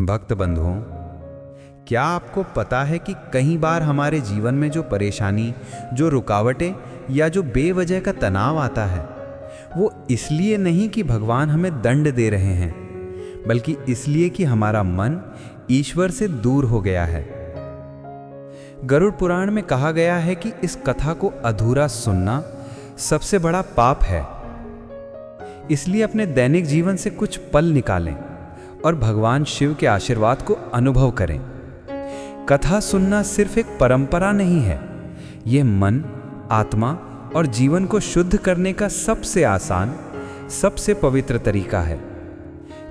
भक्त बंधुओं, क्या आपको पता है कि कई बार हमारे जीवन में जो परेशानी, जो रुकावटें या जो बेवजह का तनाव आता है, वो इसलिए नहीं कि भगवान हमें दंड दे रहे हैं, बल्कि इसलिए कि हमारा मन ईश्वर से दूर हो गया है। गरुड़ पुराण में कहा गया है कि इस कथा को अधूरा सुनना सबसे बड़ा पाप है। इसलिए अपने दैनिक जीवन से कुछ पल निकालें और भगवान शिव के आशीर्वाद को अनुभव करें। कथा सुनना सिर्फ एक परंपरा नहीं है, यह मन, आत्मा और जीवन को शुद्ध करने का सबसे आसान, सबसे पवित्र तरीका है।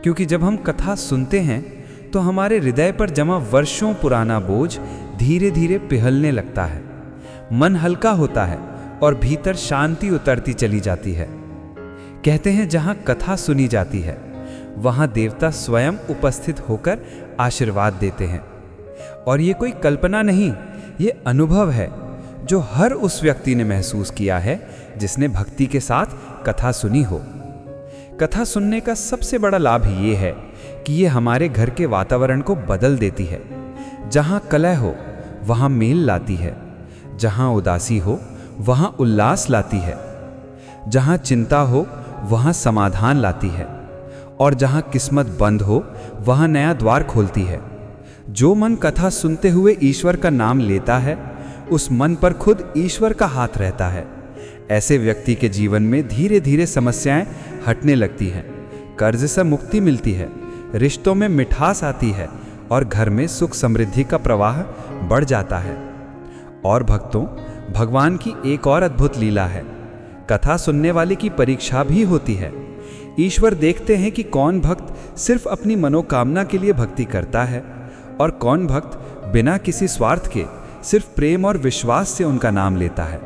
क्योंकि जब हम कथा सुनते हैं तो हमारे हृदय पर जमा वर्षों पुराना बोझ धीरे धीरे पिघलने लगता है, मन हल्का होता है और भीतर शांति उतरती चली जाती है। कहते हैं जहां कथा सुनी जाती है वहां देवता स्वयं उपस्थित होकर आशीर्वाद देते हैं। और ये कोई कल्पना नहीं, ये अनुभव है जो हर उस व्यक्ति ने महसूस किया है जिसने भक्ति के साथ कथा सुनी हो। कथा सुनने का सबसे बड़ा लाभ ये है कि ये हमारे घर के वातावरण को बदल देती है। जहां कलह हो वहां मेल लाती है, जहां उदासी हो वहां उल्लास लाती है, जहां चिंता हो वहां समाधान लाती है, और जहां किस्मत बंद हो वहां नया द्वार खोलती है। जो मन कथा सुनते हुए ईश्वर का नाम लेता है, उस मन पर खुद ईश्वर का हाथ रहता है। ऐसे व्यक्ति के जीवन में धीरे धीरे समस्याएं हटने लगती हैं, कर्ज से मुक्ति मिलती है, रिश्तों में मिठास आती है और घर में सुख समृद्धि का प्रवाह बढ़ जाता है। और भक्तों, भगवान की एक और अद्भुत लीला है। कथा सुनने वाले की परीक्षा भी होती है। ईश्वर देखते हैं कि कौन भक्त सिर्फ अपनी मनोकामना के लिए भक्ति करता है और कौन भक्त बिना किसी स्वार्थ के सिर्फ प्रेम और विश्वास से उनका नाम लेता है।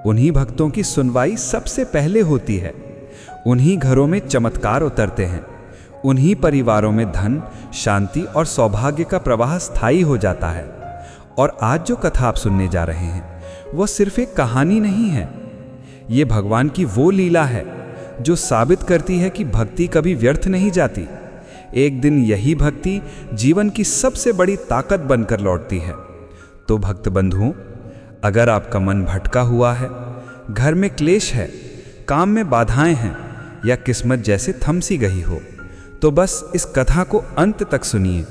उन्हीं भक्तों की सुनवाई सबसे पहले होती है। उन्हीं घरों में चमत्कार उतरते हैं। उन्हीं परिवारों में धन, शांति और सौभाग्य का प्रवाह स्थायी हो जाता है। और आज जो कथा आप सुनने जा रहे हैं वो सिर्फ एक कहानी नहीं है, ये भगवान की वो लीला है जो साबित करती है कि भक्ति कभी व्यर्थ नहीं जाती। एक दिन यही भक्ति जीवन की सबसे बड़ी ताकत बनकर लौटती है। तो भक्त बंधुओं, अगर आपका मन भटका हुआ है, घर में क्लेश है, काम में बाधाएं हैं या किस्मत जैसे थम सी गई हो, तो बस इस कथा को अंत तक सुनिए,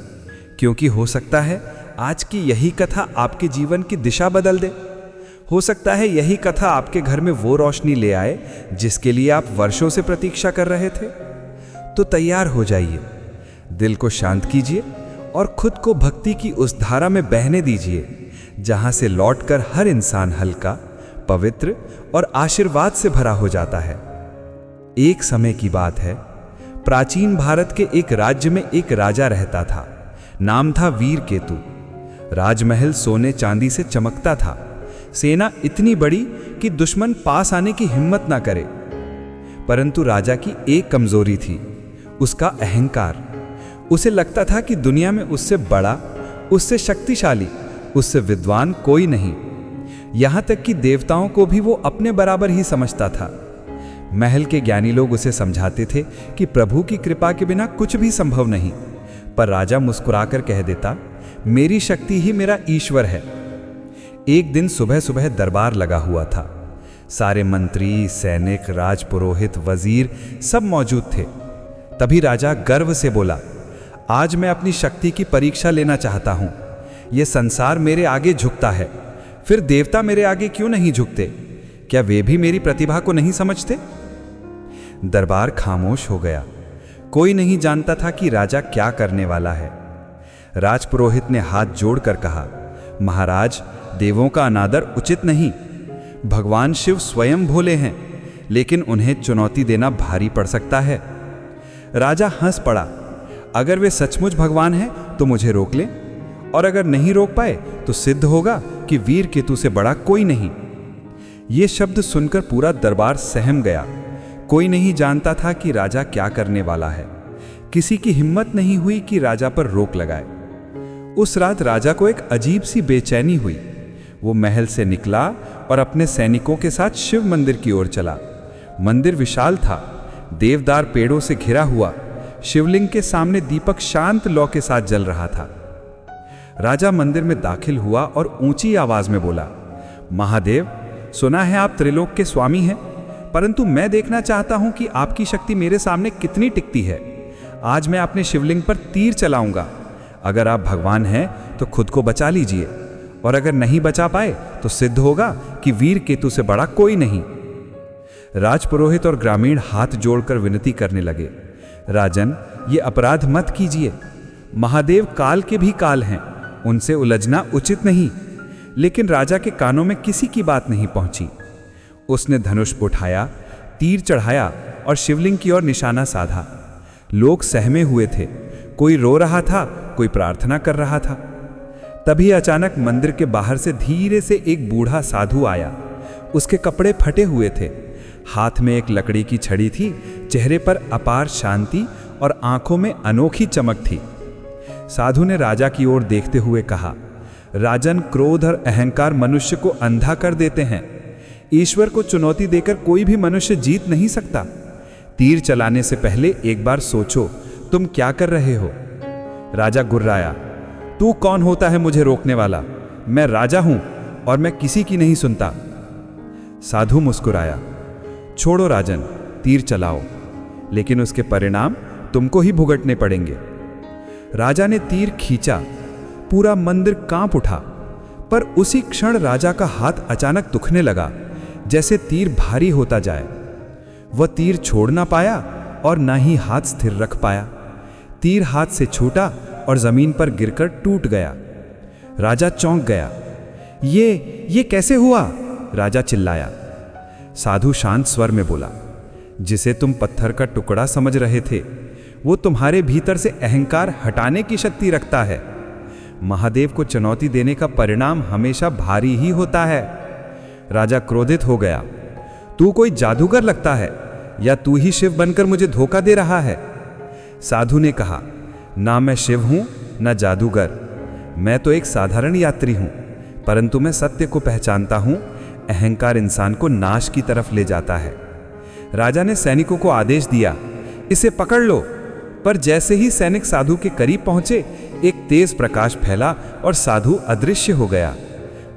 क्योंकि हो सकता है आज की यही कथा आपके जीवन की दिशा बदल दे। हो सकता है यही कथा आपके घर में वो रोशनी ले आए जिसके लिए आप वर्षों से प्रतीक्षा कर रहे थे। तो तैयार हो जाइए, दिल को शांत कीजिए और खुद को भक्ति की उस धारा में बहने दीजिए जहां से लौटकर हर इंसान हल्का, पवित्र और आशीर्वाद से भरा हो जाता है। एक समय की बात है, प्राचीन भारत के एक राज्य में एक राजा रहता था। नाम था वीर केतु। राजमहल सोने चांदी से चमकता था। सेना इतनी बड़ी कि दुश्मन पास आने की हिम्मत ना करे। परंतु राजा की एक कमजोरी थी, उसका अहंकार। उसे लगता था कि दुनिया में उससे बड़ा, उससे शक्तिशाली, उससे विद्वान कोई नहीं। यहां तक कि देवताओं को भी वो अपने बराबर ही समझता था। महल के ज्ञानी लोग उसे समझाते थे कि प्रभु की कृपा के बिना कुछ भी संभव नहीं, पर राजा मुस्कुराकर कह देता, मेरी शक्ति ही मेरा ईश्वर है। एक दिन सुबह सुबह दरबार लगा हुआ था। सारे मंत्री, सैनिक, राजपुरोहित, वजीर सब मौजूद थे। तभी राजा गर्व से बोला, आज मैं अपनी शक्ति की परीक्षा लेना चाहता हूं। यह संसार मेरे आगे झुकता है, फिर देवता मेरे आगे क्यों नहीं झुकते? क्या वे भी मेरी प्रतिभा को नहीं समझते? दरबार खामोश हो गया। कोई नहीं जानता था कि राजा क्या करने वाला है। राजपुरोहित ने हाथ जोड़कर कहा, महाराज, देवों का अनादर उचित नहीं। भगवान शिव स्वयं भोले हैं, लेकिन उन्हें चुनौती देना भारी पड़ सकता है। राजा हंस पड़ा, अगर वे सचमुच भगवान हैं तो मुझे रोक लें, और अगर नहीं रोक पाए तो सिद्ध होगा कि वीर केतु से बड़ा कोई नहीं। ये शब्द सुनकर पूरा दरबार सहम गया। कोई नहीं जानता था कि राजा क्या करने वाला है। किसी की हिम्मत नहीं हुई कि राजा पर रोक लगाए। उस रात राजा को एक अजीब सी बेचैनी हुई। वो महल से निकला और अपने सैनिकों के साथ शिव मंदिर की ओर चला। मंदिर विशाल था, देवदार पेड़ों से घिरा हुआ, शिवलिंग के सामने दीपक शांत लौ के साथ जल रहा था। राजा मंदिर में दाखिल हुआ और ऊंची आवाज में बोला, महादेव, सुना है आप त्रिलोक के स्वामी हैं, परंतु मैं देखना चाहता हूं कि आपकी शक्ति मेरे सामने कितनी टिकती है। आज मैं अपने शिवलिंग पर तीर चलाऊंगा। अगर आप भगवान हैं तो खुद को बचा लीजिए, और अगर नहीं बचा पाए तो सिद्ध होगा कि वीर केतु से बड़ा कोई नहीं। राजपुरोहित और ग्रामीण हाथ जोड़कर विनती करने लगे, राजन, ये अपराध मत कीजिए। महादेव काल के भी काल हैं, उनसे उलझना उचित नहीं। लेकिन राजा के कानों में किसी की बात नहीं पहुंची। उसने धनुष उठाया, तीर चढ़ाया और शिवलिंग की ओर निशाना साधा। लोग सहमे हुए थे, कोई रो रहा था, कोई प्रार्थना कर रहा था। तभी अचानक मंदिर के बाहर से धीरे से एक बूढ़ा साधु आया। उसके कपड़े फटे हुए थे, हाथ में एक लकड़ी की छड़ी थी, चेहरे पर अपार शांति और आंखों में अनोखी चमक थी। साधु ने राजा की ओर देखते हुए कहा, राजन, क्रोध और अहंकार मनुष्य को अंधा कर देते हैं। ईश्वर को चुनौती देकर कोई भी मनुष्य जीत नहीं सकता। तीर चलाने से पहले एक बार सोचो, तुम क्या कर रहे हो। राजा गुर्राया, तू कौन होता है मुझे रोकने वाला? मैं राजा हूं और मैं किसी की नहीं सुनता। साधु मुस्कुराया, छोड़ो राजन, तीर चलाओ, लेकिन उसके परिणाम तुमको ही भुगतने पड़ेंगे। राजा ने तीर खींचा, पूरा मंदिर कांप उठा, पर उसी क्षण राजा का हाथ अचानक दुखने लगा, जैसे तीर भारी होता जाए। वह तीर छोड़ ना पाया और ना ही हाथ स्थिर रख पाया। तीर हाथ से छूटा और जमीन पर गिरकर टूट गया। राजा चौंक गया। ये कैसे हुआ? राजा चिल्लाया। साधु शांत स्वर में बोला, जिसे तुम पत्थर का टुकड़ा समझ रहे थे, वो तुम्हारे भीतर से अहंकार हटाने की शक्ति रखता है। महादेव को चुनौती देने का परिणाम हमेशा भारी ही होता है। राजा क्रोधित हो गया, तू कोई जादूगर लगता है या तू ही शिव बनकर मुझे धोखा दे रहा है? साधु ने कहा, ना मैं शिव हूं ना जादूगर, मैं तो एक साधारण यात्री हूं, परंतु मैं सत्य को पहचानता हूं। अहंकार इंसान को नाश की तरफ ले जाता है। राजा ने सैनिकों को आदेश दिया, इसे पकड़ लो। पर जैसे ही सैनिक साधु के करीब पहुंचे, एक तेज प्रकाश फैला और साधु अदृश्य हो गया।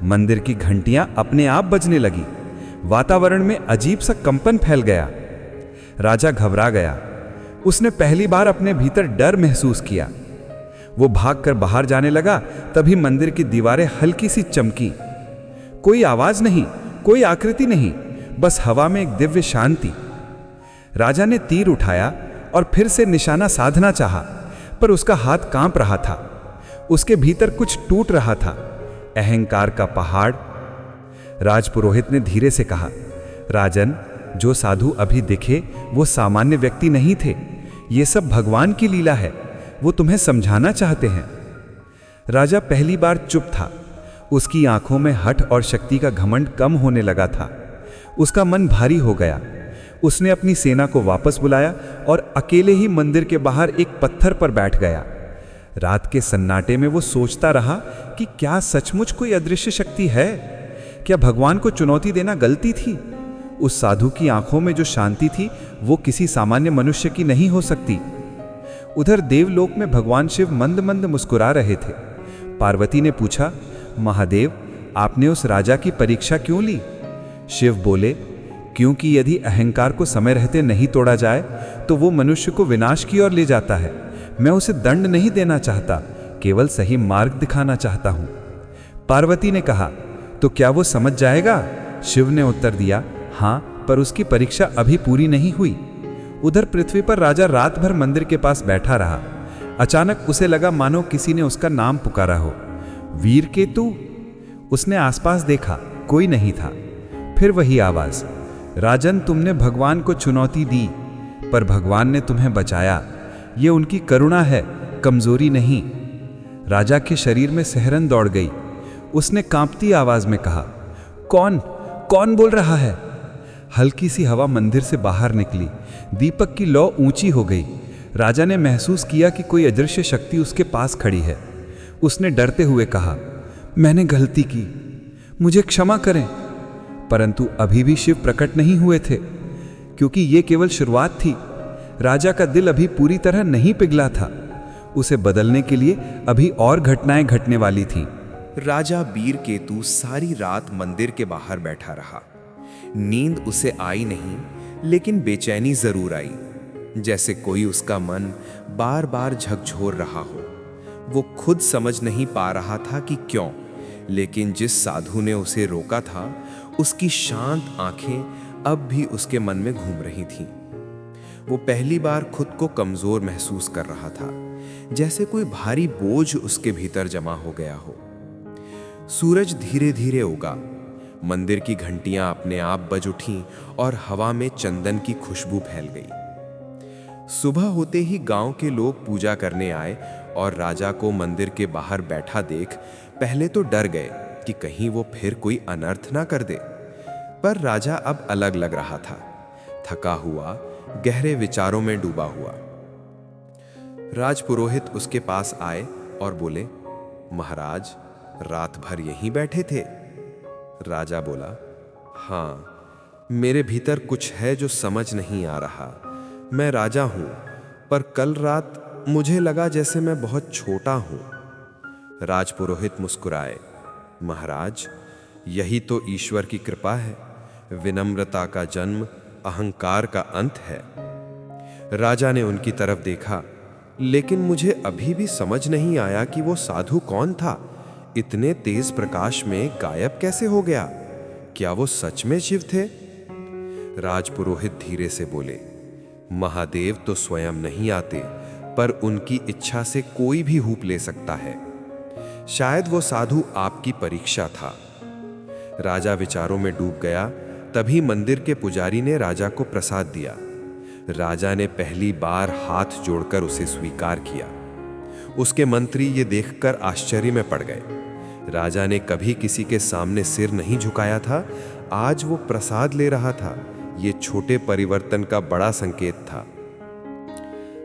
मंदिर की घंटियां अपने आप बजने लगी। वातावरण में अजीब सा कंपन फैल गया। राजा घबरा गया। उसने पहली बार अपने भीतर डर महसूस किया। वो भागकर बाहर जाने लगा। तभी मंदिर की दीवारें हल्की सी चमकी। कोई आवाज नहीं, कोई आकृति नहीं, बस हवा में एक दिव्य शांति। राजा ने तीर उठाया और फिर से निशाना साधना चाहा, पर उसका हाथ कांप रहा था। उसके भीतर कुछ टूट रहा था, अहंकार का पहाड़। राजपुरोहित ने धीरे से कहा, राजन, जो साधु अभी दिखे वो सामान्य व्यक्ति नहीं थे। ये सब भगवान की लीला है, वो तुम्हें समझाना चाहते हैं। राजा पहली बार चुप था। उसकी आंखों में हठ और शक्ति का घमंड कम होने लगा था। उसका मन भारी हो गया। उसने अपनी सेना को वापस बुलाया और अकेले ही मंदिर के बाहर एक पत्थर पर बैठ गया। रात के सन्नाटे में वो सोचता रहा कि क्या सचमुच कोई अदृश्य शक्ति है? क्या भगवान को चुनौती देना गलती थी? उस साधु की आंखों में जो शांति थी वो किसी सामान्य मनुष्य की नहीं हो सकती। उधर देवलोक में भगवान शिव मंद मंद मुस्कुरा रहे थे। पार्वती ने पूछा, महादेव, आपने उस राजा की परीक्षा क्यों ली? शिव बोले, क्योंकि यदि अहंकार को समय रहते नहीं तोड़ा जाए तो वो मनुष्य को विनाश की ओर ले जाता है। मैं उसे दंड नहीं देना चाहता, केवल सही मार्ग दिखाना चाहता हूं। पार्वती ने कहा, तो क्या वो समझ जाएगा? शिव ने उत्तर दिया, हाँ, पर उसकी परीक्षा अभी पूरी नहीं हुई। उधर पृथ्वी पर राजा रात भर मंदिर के पास बैठा रहा। अचानक उसे लगा मानो किसी ने उसका नाम पुकारा हो, वीर केतु। उसने आसपास देखा, कोई नहीं था। फिर वही आवाज, राजन, तुमने भगवान को चुनौती दी, पर भगवान ने तुम्हें बचाया। ये उनकी करुणा है, कमजोरी नहीं। राजा के शरीर में सिहरन दौड़ गई। उसने कांपती आवाज में कहा, कौन बोल रहा है? हल्की सी हवा मंदिर से बाहर निकली। दीपक की लौ ऊंची हो गई। राजा ने महसूस किया कि कोई अदृश्य शक्ति उसके पास खड़ी है। उसने डरते हुए कहा, मैंने गलती की, मुझे क्षमा करें। परंतु अभी भी शिव प्रकट नहीं हुए थे, क्योंकि ये केवल शुरुआत थी। राजा का दिल अभी पूरी तरह नहीं पिघला था। उसे बदलने के लिए अभी और घटनाएं घटने वाली थीं। राजा बीरकेतु सारी रात मंदिर के बाहर बैठा रहा। नींद उसे आई नहीं, लेकिन बेचैनी जरूर आई, जैसे कोई उसका मन बार बार झकझोर रहा हो। वो खुद समझ नहीं पा रहा था कि क्यों, लेकिन जिस साधु ने उसे रोका था, उसकी शांत आंखें अब भी उसके मन में घूम रही थीं। वो पहली बार खुद को कमजोर महसूस कर रहा था, जैसे कोई भारी बोझ उसके भीतर जमा हो गया हो। सूरज धीरे धीरे उगा, मंदिर की घंटियां अपने आप बज उठीं और हवा में चंदन की खुशबू फैल गई। सुबह होते ही गांव के लोग पूजा करने आए और राजा को मंदिर के बाहर बैठा देख पहले तो डर गए कि कहीं वो फिर कोई अनर्थ ना कर दे। पर राजा अब अलग लग रहा था, थका हुआ, गहरे विचारों में डूबा हुआ। राजपुरोहित उसके पास आए और बोले, महाराज, रात भर यहीं बैठे थे? राजा बोला, हाँ, मेरे भीतर कुछ है जो समझ नहीं आ रहा। मैं राजा हूं, पर कल रात मुझे लगा जैसे मैं बहुत छोटा हूं। राजपुरोहित मुस्कुराए, महाराज, यही तो ईश्वर की कृपा है। विनम्रता का जन्म अहंकार का अंत है। राजा ने उनकी तरफ देखा, लेकिन मुझे अभी भी समझ नहीं आया कि वो साधु कौन था। इतने तेज प्रकाश में गायब कैसे हो गया? क्या वो सच में शिव थे? राजपुरोहित धीरे से बोले, महादेव तो स्वयं नहीं आते, पर उनकी इच्छा से कोई भी रूप ले सकता है। शायद वो साधु आपकी परीक्षा था। राजा विचारों में डूब गया। तभी मंदिर के पुजारी ने राजा को प्रसाद दिया। राजा ने पहली बार हाथ जोड़कर उसे स्वीकार किया। उसके मंत्री ये देखकर आश्चर्य में पड़ गए। राजा ने कभी किसी के सामने सिर नहीं झुकाया था, आज वो प्रसाद ले रहा था। ये छोटे परिवर्तन का बड़ा संकेत था।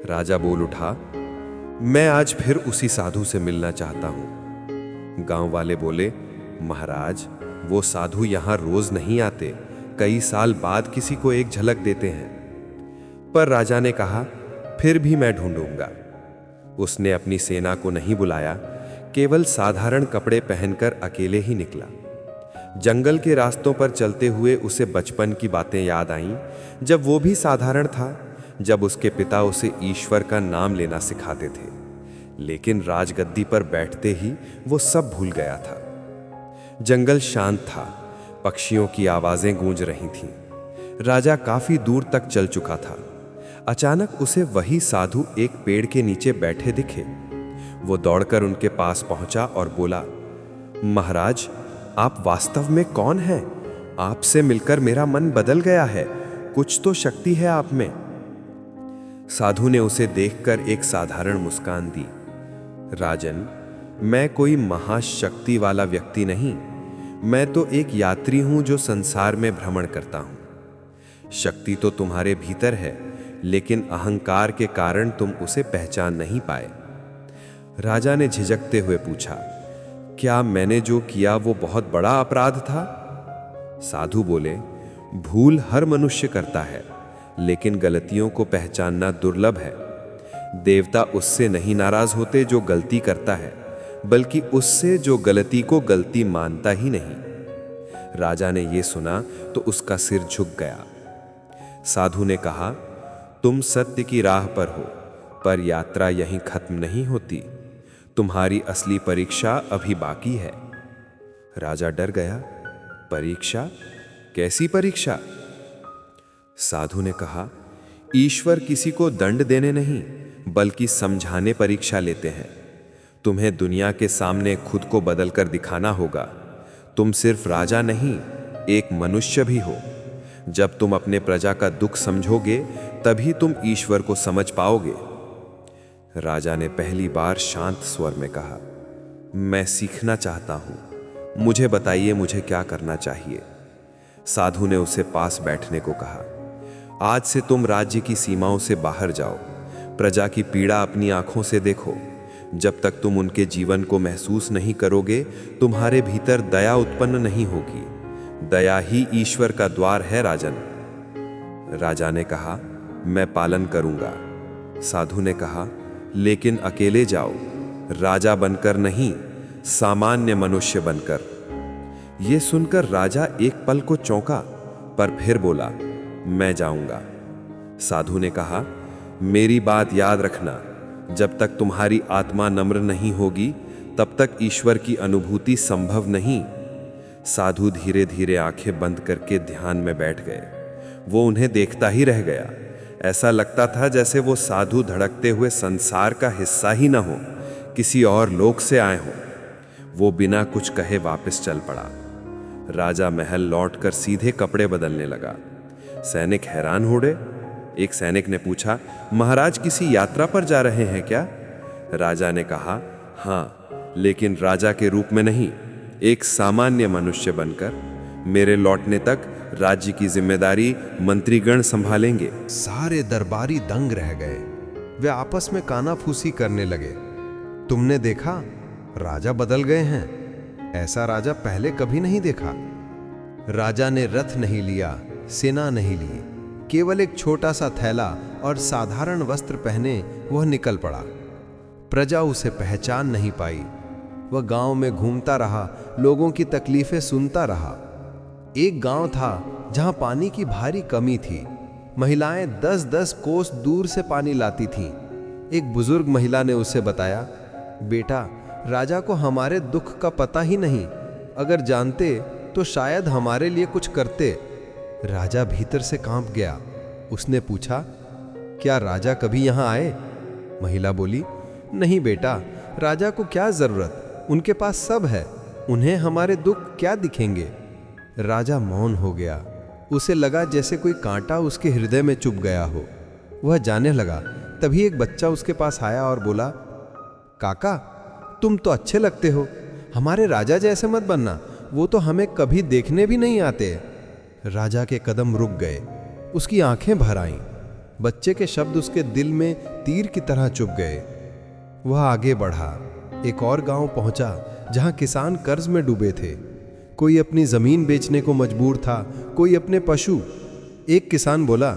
राजा बोल उठा, मैं आज फिर उसी साधु से मिलना चाहता हूं। गांव वाले बोले, महाराज, वो साधु यहां रोज नहीं आते, कई साल बाद किसी को एक झलक देते हैं। पर राजा ने कहा, फिर भी मैं ढूंढूंगा। उसने अपनी सेना को नहीं बुलाया, केवल साधारण कपड़े पहनकर अकेले ही निकला। जंगल के रास्तों पर चलते हुए उसे बचपन की बातें याद आईं, जब वो भी साधारण था, जब उसके पिता उसे ईश्वर का नाम लेना सिखाते थे। लेकिन राजगद्दी पर बैठते ही वो सब भूल गया था। जंगल शांत था, पक्षियों की आवाजें गूंज रही थीं। राजा काफी दूर तक चल चुका था। अचानक उसे वही साधु एक पेड़ के नीचे बैठे दिखे। वो दौड़कर उनके पास पहुंचा और बोला, महाराज, आप वास्तव में कौन हैं? आपसे मिलकर मेरा मन बदल गया है। कुछ तो शक्ति है आप में। साधु ने उसे देखकर एक साधारण मुस्कान दी। राजन, मैं कोई महाशक्ति वाला व्यक्ति नहीं, मैं तो एक यात्री हूं जो संसार में भ्रमण करता हूं। शक्ति तो तुम्हारे भीतर है, लेकिन अहंकार के कारण तुम उसे पहचान नहीं पाए। राजा ने झिझकते हुए पूछा, क्या मैंने जो किया वो बहुत बड़ा अपराध था? साधु बोले, भूल हर मनुष्य करता है, लेकिन गलतियों को पहचानना दुर्लभ है। देवता उससे नहीं नाराज होते जो गलती करता है, बल्कि उससे जो गलती को गलती मानता ही नहीं। राजा ने यह सुना तो उसका सिर झुक गया। साधु ने कहा, तुम सत्य की राह पर हो, पर यात्रा यहीं खत्म नहीं होती। तुम्हारी असली परीक्षा अभी बाकी है। राजा डर गया। परीक्षा? कैसी परीक्षा? साधु ने कहा, ईश्वर किसी को दंड देने नहीं, बल्कि समझाने परीक्षा लेते हैं। तुम्हें दुनिया के सामने खुद को बदलकर दिखाना होगा। तुम सिर्फ राजा नहीं, एक मनुष्य भी हो। जब तुम अपने प्रजा का दुख समझोगे, तभी तुम ईश्वर को समझ पाओगे। राजा ने पहली बार शांत स्वर में कहा, मैं सीखना चाहता हूं, मुझे बताइए मुझे क्या करना चाहिए। साधु ने उसे पास बैठने को कहा, आज से तुम राज्य की सीमाओं से बाहर जाओ, प्रजा की पीड़ा अपनी आंखों से देखो। जब तक तुम उनके जीवन को महसूस नहीं करोगे, तुम्हारे भीतर दया उत्पन्न नहीं होगी। दया ही ईश्वर का द्वार है राजन। राजा ने कहा, मैं पालन करूंगा। साधु ने कहा, लेकिन अकेले जाओ, राजा बनकर नहीं, सामान्य मनुष्य बनकर। यह सुनकर राजा एक पल को चौंका, पर फिर बोला, मैं जाऊंगा। साधु ने कहा, मेरी बात याद रखना, जब तक तुम्हारी आत्मा नम्र नहीं होगी तब तक ईश्वर की अनुभूति संभव नहीं। साधु धीरे धीरे आंखें बंद करके ध्यान में बैठ गए। वो उन्हें देखता ही रह गया। ऐसा लगता था जैसे वो साधु धड़कते हुए संसार का हिस्सा ही न हो, किसी और लोक से आए हों। वो बिना कुछ कहे वापस चल पड़ा। राजा महल लौटकर सीधे कपड़े बदलने लगा। सैनिक हैरान हो गए। एक सैनिक ने पूछा, महाराज किसी यात्रा पर जा रहे हैं क्या? राजा ने कहा, हाँ, लेकिन राजा के रूप में नहीं, एक सामान्य मनुष्य बनकर। मेरे लौटने तक राज्य की जिम्मेदारी मंत्रीगण संभालेंगे। सारे दरबारी दंग रह गए। वे आपस में कानाफूसी करने लगे। तुमने देखा, राजा बदल गए हैं। ऐसा राजा पहले कभी नहीं देखा। राजा ने रथ नहीं लिया, सेना नहीं ली, केवल एक छोटा सा थैला और साधारण वस्त्र पहने वह निकल पड़ा। प्रजा उसे पहचान नहीं पाई। वह गांव में घूमता रहा, लोगों की तकलीफें सुनता रहा। एक गांव था जहां पानी की भारी कमी थी। महिलाएं 10-10 कोस दूर से पानी लाती थीं। एक बुजुर्ग महिला ने उसे बताया, बेटा, राजा को हमारे दुख का पता ही नहीं। अगर जानते तो शायद हमारे लिए कुछ करते। राजा भीतर से कांप गया। उसने पूछा, क्या राजा कभी यहां आए? महिला बोली, नहीं बेटा, राजा को क्या जरूरत, उनके पास सब है, उन्हें हमारे दुख क्या दिखेंगे। राजा मौन हो गया। उसे लगा जैसे कोई कांटा उसके हृदय में चुभ गया हो। वह जाने लगा। तभी एक बच्चा उसके पास आया और बोला, काका, तुम तो अच्छे लगते हो, हमारे राजा जैसे मत बनना, वो तो हमें कभी देखने भी नहीं आते। राजा के कदम रुक गए। उसकी आंखें भर आईं। बच्चे के शब्द उसके दिल में तीर की तरह चुभ गए। वह आगे बढ़ा। एक और गांव पहुंचा जहां किसान कर्ज में डूबे थे। कोई अपनी जमीन बेचने को मजबूर था, कोई अपने पशु। एक किसान बोला,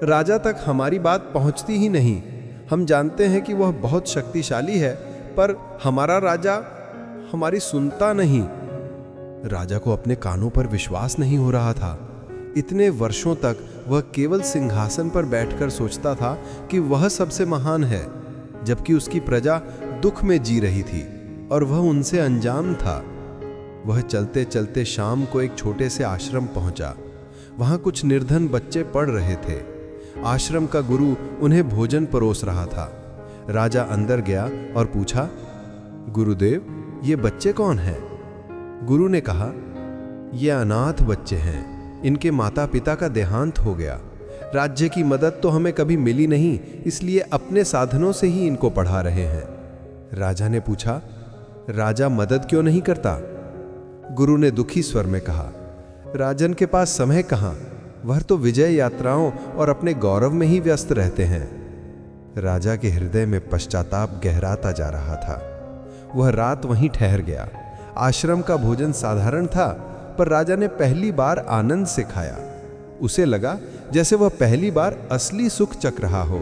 राजा तक हमारी बात पहुंचती ही नहीं। हम जानते हैं कि वह बहुत शक्तिशाली है, पर हमारा राजा हमारी सुनता नहीं। राजा को अपने कानों पर विश्वास नहीं हो रहा था। इतने वर्षों तक वह केवल सिंहासन पर बैठकर सोचता था कि वह सबसे महान है, जबकि उसकी प्रजा दुख में जी रही थी और वह उनसे अनजान था। वह चलते चलते शाम को एक छोटे से आश्रम पहुंचा। वहां कुछ निर्धन बच्चे पढ़ रहे थे। आश्रम का गुरु उन्हें भोजन परोस रहा था। राजा अंदर गया और पूछा, गुरुदेव, ये बच्चे कौन हैं? गुरु ने कहा, ये अनाथ बच्चे हैं, इनके माता पिता का देहांत हो गया। राज्य की मदद तो हमें कभी मिली नहीं, इसलिए अपने साधनों से ही इनको पढ़ा रहे हैं। राजा ने पूछा, राजा मदद क्यों नहीं करता? गुरु ने दुखी स्वर में कहा, राजन के पास समय कहाँ, वह तो विजय यात्राओं और अपने गौरव में ही व्यस्त रहते हैं। राजा के हृदय में पश्चाताप गहराता जा रहा था। वह रात वहीं ठहर गया। आश्रम का भोजन साधारण था, पर राजा ने पहली बार आनंद से खाया। उसे लगा जैसे वह पहली बार असली सुख चख रहा हो।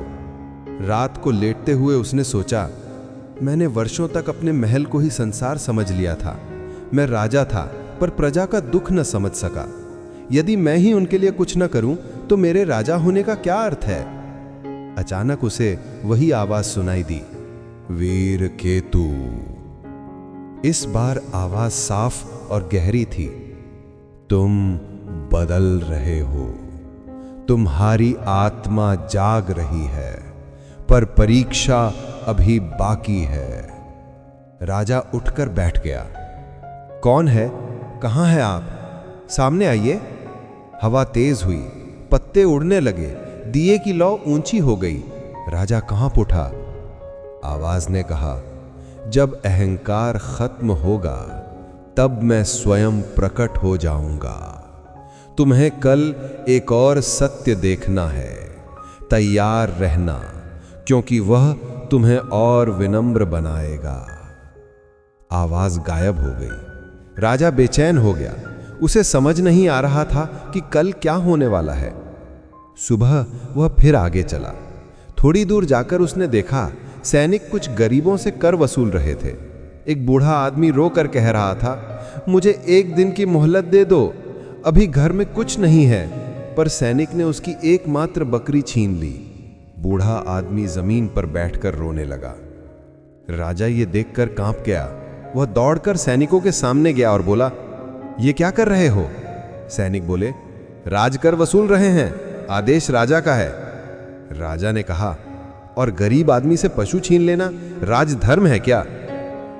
रात को लेटते हुए उसने सोचा, मैंने वर्षों तक अपने महल को ही संसार समझ लिया था। मैं राजा था, पर प्रजा का दुख न समझ सका। यदि मैं ही उनके लिए कुछ न करूं, तो मेरे राजा होने का क्या अर्थ है? अचानक उसे वही आवाज सुनाई दी, वीर केतु। इस बार आवाज साफ और गहरी थी। तुम बदल रहे हो, तुम्हारी आत्मा जाग रही है, पर परीक्षा अभी बाकी है। राजा उठकर बैठ गया। कौन है? कहां है आप? सामने आइए। हवा तेज हुई, पत्ते उड़ने लगे, दिए की लौ ऊंची हो गई। राजा कांप उठा। आवाज ने कहा, जब अहंकार खत्म होगा तब मैं स्वयं प्रकट हो जाऊंगा। तुम्हें कल एक और सत्य देखना है। तैयार रहना, क्योंकि वह तुम्हें और विनम्र बनाएगा। आवाज गायब हो गई। राजा बेचैन हो गया। उसे समझ नहीं आ रहा था कि कल क्या होने वाला है। सुबह वह फिर आगे चला। थोड़ी दूर जाकर उसने देखा सैनिक कुछ गरीबों से कर वसूल रहे थे। एक बूढ़ा आदमी रोकर कह रहा था, मुझे 1 दिन की मोहलत दे दो, अभी घर में कुछ नहीं है। पर सैनिक ने उसकी एकमात्र बकरी छीन ली। बूढ़ा आदमी जमीन पर बैठकर रोने लगा। राजा ये देखकर कांप गया। वह दौड़कर सैनिकों के सामने गया और बोला, ये क्या कर रहे हो? सैनिक बोले, राजकर वसूल रहे हैं, आदेश राजा का है। राजा ने कहा, और गरीब आदमी से पशु छीन लेना राजधर्म है क्या?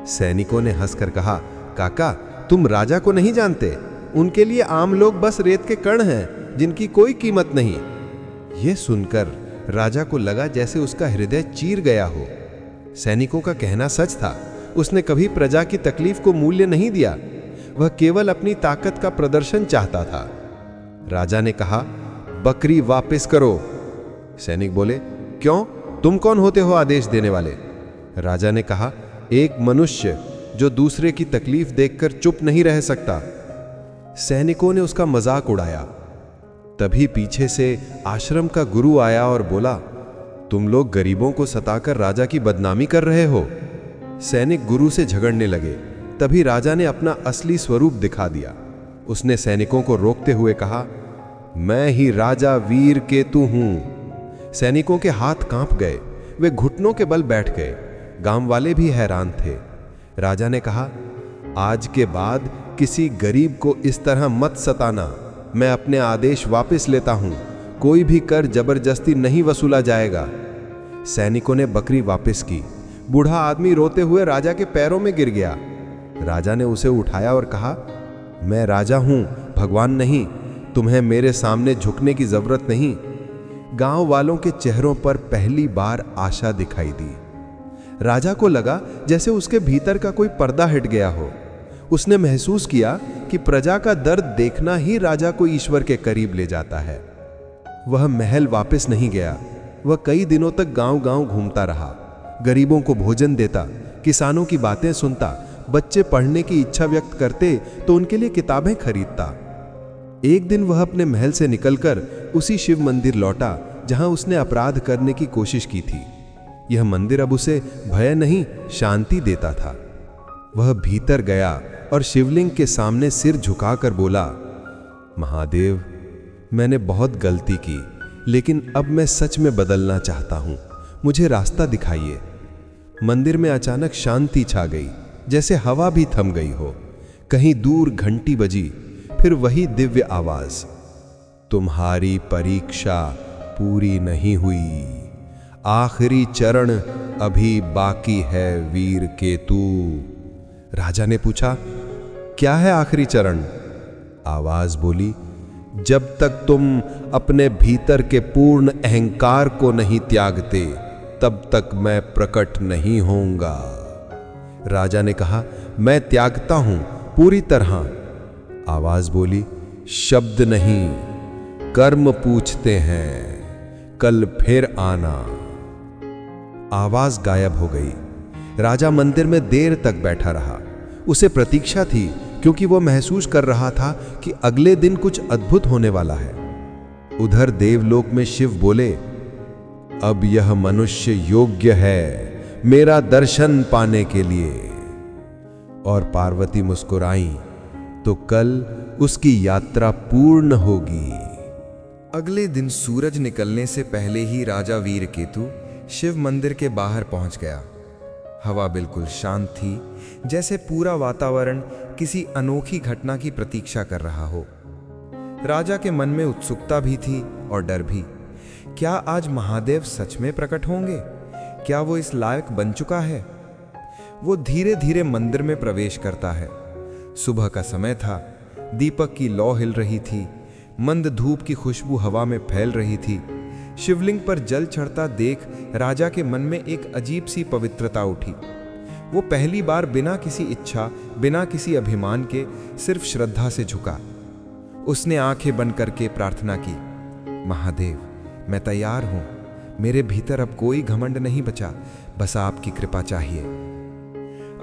सैनिकों ने हंसकर कहा, काका तुम राजा को नहीं जानते, उनके लिए आम लोग बस रेत के कण हैं जिनकी कोई कीमत नहीं। यह सुनकर राजा को लगा जैसे उसका हृदय चीर गया हो। सैनिकों का कहना सच था। उसने कभी प्रजा की तकलीफ को मूल्य नहीं दिया। वह केवल अपनी ताकत का प्रदर्शन चाहता था। राजा ने कहा, बकरी वापस करो। सैनिक बोले, क्यों, तुम कौन होते हो आदेश देने वाले? राजा ने कहा, एक मनुष्य जो दूसरे की तकलीफ देखकर चुप नहीं रह सकता। सैनिकों ने उसका मजाक उड़ाया। तभी पीछे से आश्रम का गुरु आया और बोला, तुम लोग गरीबों को सताकर राजा की बदनामी कर रहे हो। सैनिक गुरु से झगड़ने लगे। तभी राजा ने अपना असली स्वरूप दिखा दिया। उसने सैनिकों को रोकते हुए कहा, मैं ही राजा वीर केतु हूं। सैनिकों के हाथ कांप गए। वे घुटनों के बल बैठ गए। गांव वाले भी हैरान थे। राजा ने कहा, आज के बाद किसी गरीब को इस तरह मत सताना। मैं अपने आदेश वापस लेता हूं। कोई भी कर जबरदस्ती नहीं वसूला जाएगा। सैनिकों ने बकरी वापस की। बूढ़ा आदमी रोते हुए राजा के पैरों में गिर गया। राजा ने उसे उठाया और कहा, मैं राजा हूं, भगवान नहीं। तुम्हें मेरे सामने झुकने की जरूरत नहीं। गांव वालों के चेहरों पर पहली बार आशा दिखाई दी। राजा को लगा जैसे उसके भीतर का कोई पर्दा हट गया हो। उसने महसूस किया कि प्रजा का दर्द देखना ही राजा को ईश्वर के करीब ले जाता है। वह महल वापस नहीं गया। वह कई दिनों तक गांव-गांव घूमता रहा। गरीबों को भोजन देता, किसानों की बातें सुनता, बच्चे पढ़ने की इच्छा व्यक्त करते तो उनके लिए किताबें खरीदता। एक दिन वह अपने महल से निकलकर उसी शिव मंदिर लौटा जहां उसने अपराध करने की कोशिश की थी। यह मंदिर अब उसे भय नहीं, शांति देता था। वह भीतर गया और शिवलिंग के सामने सिर झुकाकर बोला, महादेव, मैंने बहुत गलती की, लेकिन अब मैं सच में बदलना चाहता हूं। मुझे रास्ता दिखाइए। मंदिर में अचानक शांति छा गई, जैसे हवा भी थम गई हो। कहीं दूर घंटी बजी, फिर वही दिव्य आवाज, तुम्हारी परीक्षा पूरी नहीं हुई, आखिरी चरण अभी बाकी है वीर केतु। राजा ने पूछा, क्या है आखिरी चरण? आवाज बोली, जब तक तुम अपने भीतर के पूर्ण अहंकार को नहीं त्यागते, तब तक मैं प्रकट नहीं होऊंगा। राजा ने कहा, मैं त्यागता हूं पूरी तरह। आवाज बोली, शब्द नहीं, कर्म पूछते हैं, कल फिर आना। आवाज गायब हो गई। राजा मंदिर में देर तक बैठा रहा। उसे प्रतीक्षा थी, क्योंकि वह महसूस कर रहा था कि अगले दिन कुछ अद्भुत होने वाला है। उधर देवलोक में शिव बोले, अब यह मनुष्य योग्य है मेरा दर्शन पाने के लिए। और पार्वती मुस्कुराई, तो कल उसकी यात्रा पूर्ण होगी। अगले दिन सूरज निकलने से पहले ही राजा वीर केतु शिव मंदिर के बाहर पहुंच गया। हवा बिल्कुल शांत थी, जैसे पूरा वातावरण किसी अनोखी घटना की प्रतीक्षा कर रहा हो। राजा के मन में उत्सुकता भी थी और डर भी। क्या आज महादेव सच में प्रकट होंगे? क्या वो इस लायक बन चुका है? वो धीरे धीरे मंदिर में प्रवेश करता है। सुबह का समय था। दीपक की लौ हिल रही थी। मंद धूप की खुशबू हवा में फैल रही थी। शिवलिंग पर जल चढ़ता देख राजा के मन में एक अजीब सी पवित्रता उठी। वो पहली बार बिना किसी इच्छा, बिना किसी अभिमान के, सिर्फ श्रद्धा से झुका। उसने आंखें बंद करके प्रार्थना की, महादेव, मैं तैयार हूं। मेरे भीतर अब कोई घमंड नहीं बचा, बस आपकी कृपा चाहिए।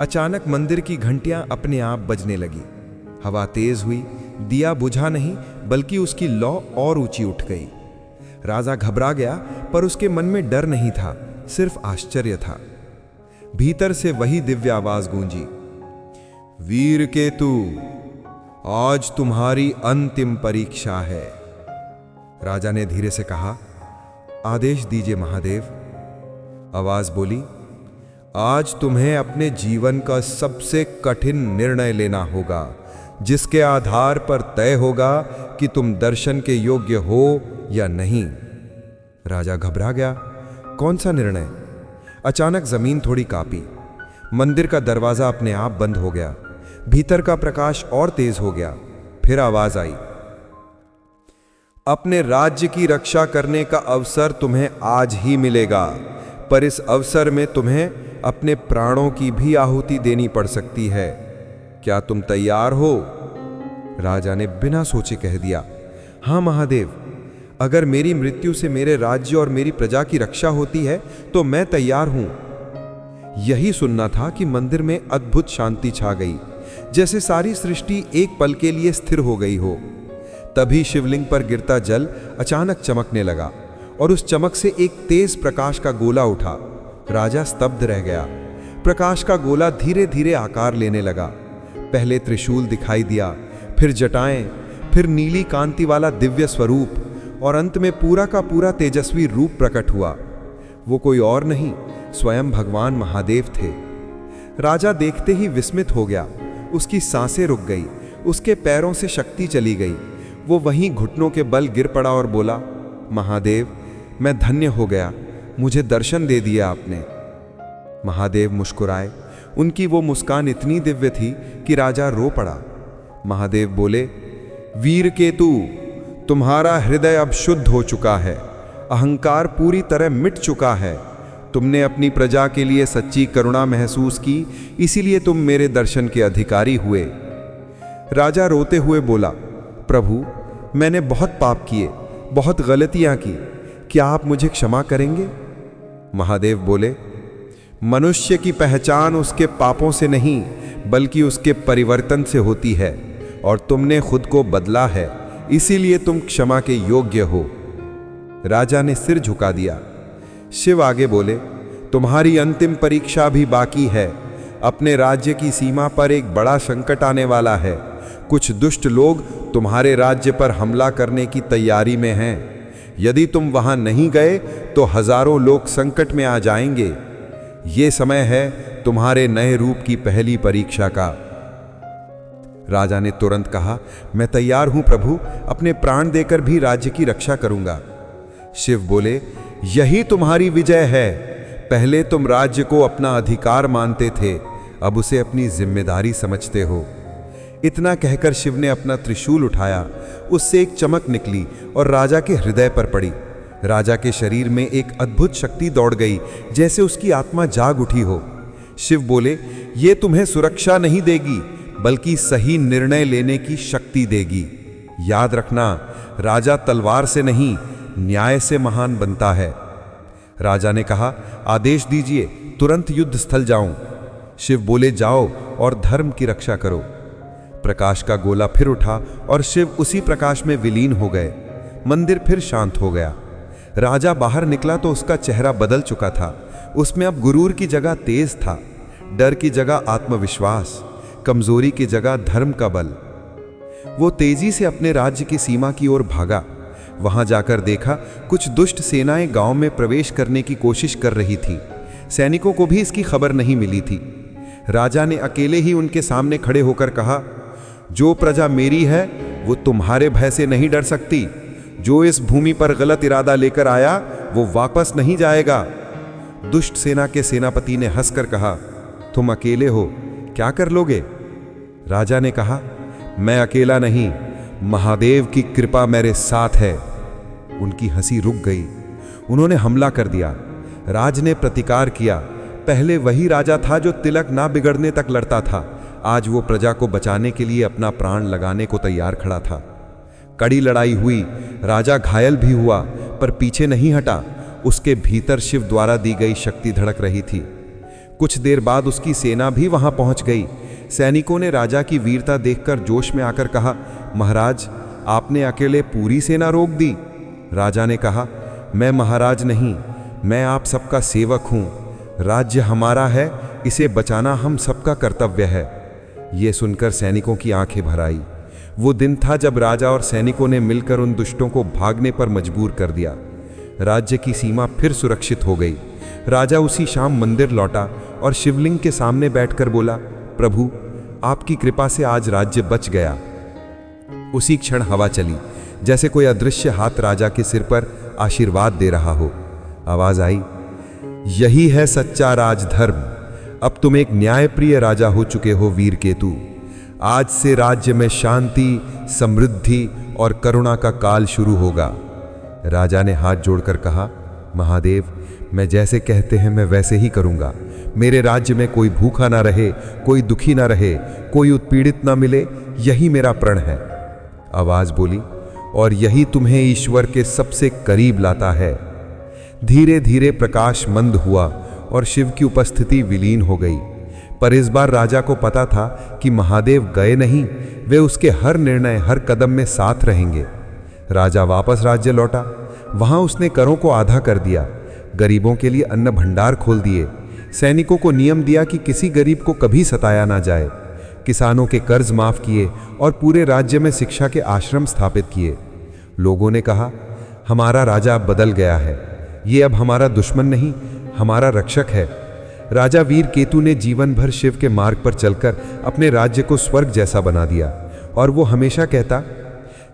अचानक मंदिर की घंटियां अपने आप बजने लगी। हवा तेज हुई। दिया बुझा नहीं, बल्कि उसकी लौ और ऊंची उठ गई। राजा घबरा गया, पर उसके मन में डर नहीं था, सिर्फ आश्चर्य था। भीतर से वही दिव्य आवाज गूंजी, वीर केतु, आज तुम्हारी अंतिम परीक्षा है। राजा ने धीरे से कहा, आदेश दीजिए महादेव। आवाज बोली, आज तुम्हें अपने जीवन का सबसे कठिन निर्णय लेना होगा, जिसके आधार पर तय होगा कि तुम दर्शन के योग्य हो या नहीं। राजा घबरा गया, कौन सा निर्णय? अचानक जमीन थोड़ी कांपी, मंदिर का दरवाजा अपने आप बंद हो गया, भीतर का प्रकाश और तेज हो गया। फिर आवाज आई, अपने राज्य की रक्षा करने का अवसर तुम्हें आज ही मिलेगा, पर इस अवसर में तुम्हें अपने प्राणों की भी आहुति देनी पड़ सकती है। क्या तुम तैयार हो? राजा ने बिना सोचे कह दिया, हां महादेव, अगर मेरी मृत्यु से मेरे राज्य और मेरी प्रजा की रक्षा होती है तो मैं तैयार हूं। यही सुनना था कि मंदिर में अद्भुत शांति छा गई, जैसे सारी सृष्टि एक पल के लिए स्थिर हो गई हो। तभी शिवलिंग पर गिरता जल अचानक चमकने लगा और उस चमक से एक तेज प्रकाश का गोला उठा। राजा स्तब्ध रह गया। प्रकाश का गोला धीरे धीरे आकार लेने लगा। पहले त्रिशूल दिखाई दिया, फिर जटाएं, फिर नीली कांति वाला दिव्य स्वरूप, और अंत में पूरा का पूरा तेजस्वी रूप प्रकट हुआ। वो कोई और नहीं, स्वयं भगवान महादेव थे। राजा देखते ही विस्मित हो गया। उसकी सांसें रुक गई, उसके पैरों से शक्ति चली गई। वो वहीं घुटनों के बल गिर पड़ा और बोला, महादेव, मैं धन्य हो गया, मुझे दर्शन दे दिया आपने। महादेव मुस्कुराए। उनकी वो मुस्कान इतनी दिव्य थी कि राजा रो पड़ा। महादेव बोले, वीर केतु, तुम्हारा हृदय अब शुद्ध हो चुका है, अहंकार पूरी तरह मिट चुका है। तुमने अपनी प्रजा के लिए सच्ची करुणा महसूस की, इसीलिए तुम मेरे दर्शन के अधिकारी हुए। राजा रोते हुए बोला, प्रभु, मैंने बहुत पाप किए, बहुत गलतियां की, क्या आप मुझे क्षमा करेंगे? महादेव बोले, मनुष्य की पहचान उसके पापों से नहीं बल्कि उसके परिवर्तन से होती है, और तुमने खुद को बदला है, इसीलिए तुम क्षमा के योग्य हो। राजा ने सिर झुका दिया। शिव आगे बोले, तुम्हारी अंतिम परीक्षा भी बाकी है। अपने राज्य की सीमा पर एक बड़ा संकट आने वाला है। कुछ दुष्ट लोग तुम्हारे राज्य पर हमला करने की तैयारी में हैं। यदि तुम वहां नहीं गए तो हजारों लोग संकट में आ जाएंगे। ये समय है तुम्हारे नए रूप की पहली परीक्षा का। राजा ने तुरंत कहा, मैं तैयार हूं प्रभु, अपने प्राण देकर भी राज्य की रक्षा करूंगा। शिव बोले, यही तुम्हारी विजय है। पहले तुम राज्य को अपना अधिकार मानते थे, अब उसे अपनी जिम्मेदारी समझते हो। इतना कहकर शिव ने अपना त्रिशूल उठाया। उससे एक चमक निकली और राजा के हृदय पर पड़ी। राजा के शरीर में एक अद्भुत शक्ति दौड़ गई, जैसे उसकी आत्मा जाग उठी हो। शिव बोले, ये तुम्हें सुरक्षा नहीं देगी बल्कि सही निर्णय लेने की शक्ति देगी। याद रखना, राजा तलवार से नहीं, न्याय से महान बनता है। राजा ने कहा, आदेश दीजिए, तुरंत युद्ध स्थल जाऊं। शिव बोले, जाओ और धर्म की रक्षा करो। प्रकाश का गोला फिर उठा और शिव उसी प्रकाश में विलीन हो गए। मंदिर फिर शांत हो गया। राजा बाहर निकला तो उसका चेहरा बदल चुका था। उसमें अब गुरूर की जगह तेज था, डर की जगह आत्मविश्वास, कमजोरी की जगह धर्म का बल। वो तेजी से अपने राज्य की सीमा की ओर भागा। वहां जाकर देखा, कुछ दुष्ट सेनाएं गांव में प्रवेश करने की कोशिश कर रही थी। सैनिकों को भी इसकी खबर नहीं मिली थी। राजा ने अकेले ही उनके सामने खड़े होकर कहा, जो प्रजा मेरी है वो तुम्हारे भय से नहीं डर सकती। जो इस भूमि पर गलत इरादा लेकर आया वो वापस नहीं जाएगा। दुष्ट सेना के सेनापति ने हंसकर कहा, तुम अकेले हो, क्या कर लोगे? राजा ने कहा, मैं अकेला नहीं, महादेव की कृपा मेरे साथ है। उनकी हंसी रुक गई। उन्होंने हमला कर दिया। राज ने प्रतिकार किया। पहले वही राजा था जो तिलक ना बिगड़ने तक लड़ता था। आज वो प्रजा को बचाने के लिए अपना प्राण लगाने को तैयार खड़ा था। कड़ी लड़ाई हुई। राजा घायल भी हुआ, पर पीछे नहीं हटा। उसके भीतर शिव द्वारा दी गई शक्ति धड़क रही थी। कुछ देर बाद उसकी सेना भी वहां पहुंच गई। सैनिकों ने राजा की वीरता देखकर जोश में आकर कहा, महाराज, आपने अकेले पूरी सेना रोक दी। राजा ने कहा, मैं महाराज नहीं, मैं आप सबका सेवक हूँ। राज्य हमारा है, इसे बचाना हम सबका कर्तव्य है। ये सुनकर सैनिकों की आंखें भर आई। वो दिन था जब राजा और सैनिकों ने मिलकर उन दुष्टों को भागने पर मजबूर कर दिया। राज्य की सीमा फिर सुरक्षित हो गई। राजा उसी शाम मंदिर लौटा और शिवलिंग के सामने बैठकर बोला, प्रभु, आपकी कृपा से आज राज्य बच गया। उसी क्षण हवा चली, जैसे कोई अदृश्य हाथ राजा के सिर पर आशीर्वाद दे रहा हो। आवाज आई, यही है सच्चा राजधर्म। अब तुम एक न्यायप्रिय राजा हो चुके हो वीर केतु। आज से राज्य में शांति, समृद्धि और करुणा का काल शुरू होगा। राजा ने हाथ जोड़कर कहा, महादेव, मैं जैसे कहते हैं मैं वैसे ही करूंगा। मेरे राज्य में कोई भूखा ना रहे, कोई दुखी ना रहे, कोई उत्पीड़ित ना मिले, यही मेरा प्रण है। आवाज बोली, और यही तुम्हें ईश्वर के सबसे करीब लाता है। धीरे धीरे प्रकाश मंद हुआ और शिव की उपस्थिति विलीन हो गई। पर इस बार राजा को पता था कि महादेव गए नहीं, वे उसके हर निर्णय, हर कदम में साथ रहेंगे। राजा वापस राज्य लौटा। वहां उसने करों को आधा कर दिया, गरीबों के लिए अन्न भंडार खोल दिए, सैनिकों को नियम दिया कि किसी गरीब को कभी सताया ना जाए, किसानों के कर्ज माफ किए और पूरे राज्य में शिक्षा के आश्रम स्थापित किए। लोगों ने कहा, हमारा राजा अब बदल गया है, ये अब हमारा दुश्मन नहीं, हमारा रक्षक है। राजा वीर केतु ने जीवन भर शिव के मार्ग पर चलकर अपने राज्य को स्वर्ग जैसा बना दिया। और वो हमेशा कहता,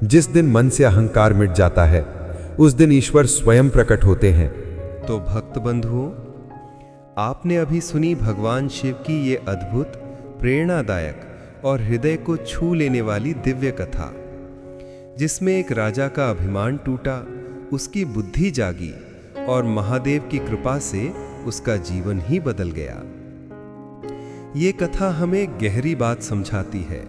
जिस दिन मन से अहंकार मिट जाता है, उस दिन ईश्वर स्वयं प्रकट होते हैं। तो भक्त बंधुओं, आपने अभी सुनी भगवान शिव की ये अद्भुत, प्रेरणादायक और हृदय को छू लेने वाली दिव्य कथा, जिसमें एक राजा का अभिमान टूटा, उसकी बुद्धि जागी और महादेव की कृपा से उसका जीवन ही बदल गया। ये कथा हमें गहरी बात समझाती है।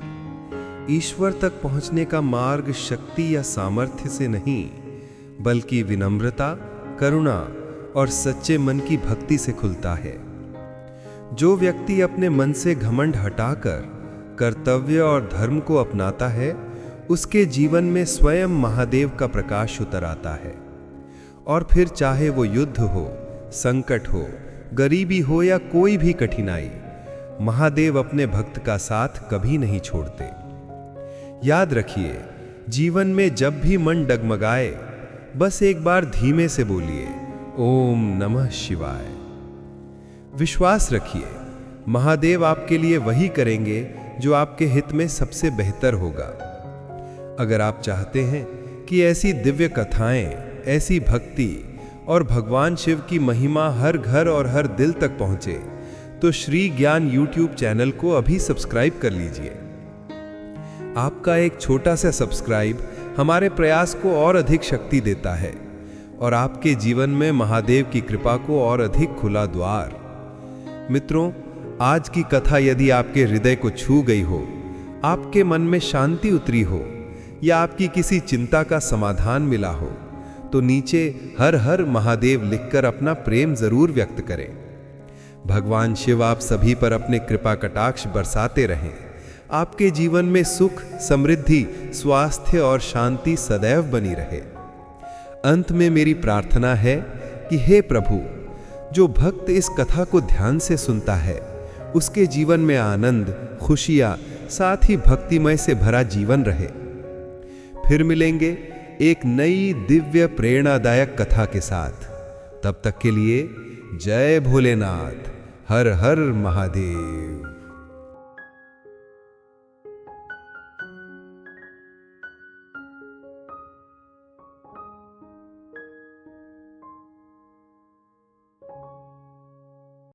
ईश्वर तक पहुंचने का मार्ग शक्ति या सामर्थ्य से नहीं, बल्कि विनम्रता, करुणा और सच्चे मन की भक्ति से खुलता है। जो व्यक्ति अपने मन से घमंड हटाकर कर्तव्य और धर्म को अपनाता है, उसके जीवन में स्वयं महादेव का प्रकाश उतर आता है। और फिर चाहे वो युद्ध हो, संकट हो, गरीबी हो या कोई भी कठिनाई, महादेव अपने भक्त का साथ कभी नहीं छोड़ते। याद रखिए, जीवन में जब भी मन डगमगाए, बस एक बार धीमे से बोलिए, ओम नमः शिवाय। विश्वास रखिए, महादेव आपके लिए वही करेंगे जो आपके हित में सबसे बेहतर होगा। अगर आप चाहते हैं कि ऐसी दिव्य कथाएं, ऐसी भक्ति और भगवान शिव की महिमा हर घर और हर दिल तक पहुंचे, तो श्री ज्ञान YouTube चैनल को अभी सब्सक्राइब कर लीजिए। आपका एक छोटा सा सब्सक्राइब हमारे प्रयास को और अधिक शक्ति देता है और आपके जीवन में महादेव की कृपा को और अधिक खुला द्वार। मित्रों, आज की कथा यदि आपके हृदय को छू गई हो, आपके मन में शांति उतरी हो या आपकी किसी चिंता का समाधान मिला हो, तो नीचे हर हर महादेव लिखकर अपना प्रेम जरूर व्यक्त करें। भगवान शिव आप सभी पर अपने कृपा कटाक्ष बरसाते रहें। आपके जीवन में सुख, समृद्धि, स्वास्थ्य और शांति सदैव बनी रहे। अंत में मेरी प्रार्थना है कि हे प्रभु, जो भक्त इस कथा को ध्यान से सुनता है, उसके जीवन में आनंद, खुशियां, साथ ही भक्तिमय से भरा जीवन रहे। फिर मिलेंगे एक नई दिव्य प्रेरणादायक कथा के साथ। तब तक के लिए जय भोलेनाथ, हर हर महादेव।